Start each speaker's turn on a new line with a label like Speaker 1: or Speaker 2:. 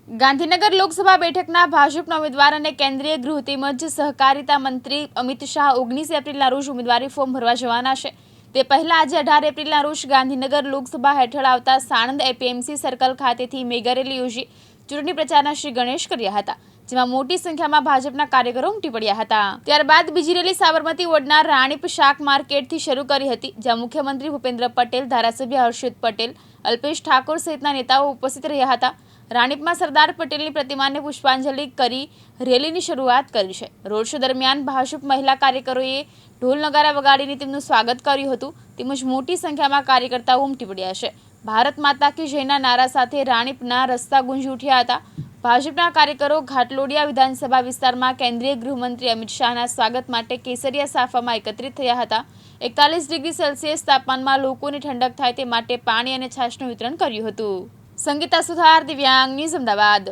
Speaker 1: ગાંધીનગર લોકસભા બેઠકના ભાજપના ઉમેદવાર અને કેન્દ્રીય ગૃહ તેમજ સહકારિતા મંત્રી અમિત શાહ 19 એપ્રિલના રોજ ઉમેદવારી ફોર્મ ભરવા જવાના છે। તે પહેલા આજે 18 એપ્રિલના રોજ ગાંધીનગર લોકસભા હેઠળ આવતા સાણંદ એપીએમસી સર્કલ ખાતેથી મેગા રેલી યોજી ચૂંટણી પ્રચારના શ્રી ગણેશ કર્યા હતા, જેમાં મોટી સંખ્યામાં ભાજપના કાર્યકરો ઉમટી પડ્યા હતા। ત્યારબાદ બીજી રેલી સાબરમતી વોર્ડના રાણીપ શાક માર્કેટથી શરૂ કરી હતી, જ્યાં મુખ્યમંત્રી ભૂપેન્દ્ર પટેલ, ધારાસભ્ય હર્ષદ પટેલ, અલ્પેશ ઠાકોર સહિતના નેતાઓ ઉપસ્થિત રહ્યા હતા। રાણીપમાં સરદાર પટેલની પ્રતિમાને પુષ્પાંજલિ કરી રેલીની શરૂઆત કરી છે। રોડ શો દરમિયાન ભાજપ મહિલા કાર્યકરોએ ઢોલ નગારા વગાડીને તેમનું સ્વાગત કર્યું હતું, તેમજ મોટી સંખ્યામાં કાર્યકર્તાઓ ઉમટી પડ્યા છે। ભારત માતા કી જયના નારા સાથે રાણીપના રસ્તા ગુંજી ઉઠ્યા હતા। ભાજપના કાર્યકરો ઘાટલોડિયા વિધાનસભા વિસ્તારમાં કેન્દ્રીય ગૃહમંત્રી અમિત શાહના સ્વાગત માટે કેસરિયા સાફામાં એકત્રિત થયા હતા। 41 ડિગ્રી સેલ્સિયસ તાપમાનમાં લોકોને ઠંડક થાય તે માટે પાણી અને છાશનું વિતરણ કર્યું હતું। સંગીતા સુથાર, દિવ્યાંગ ન્યૂઝ, અમદાવાદ।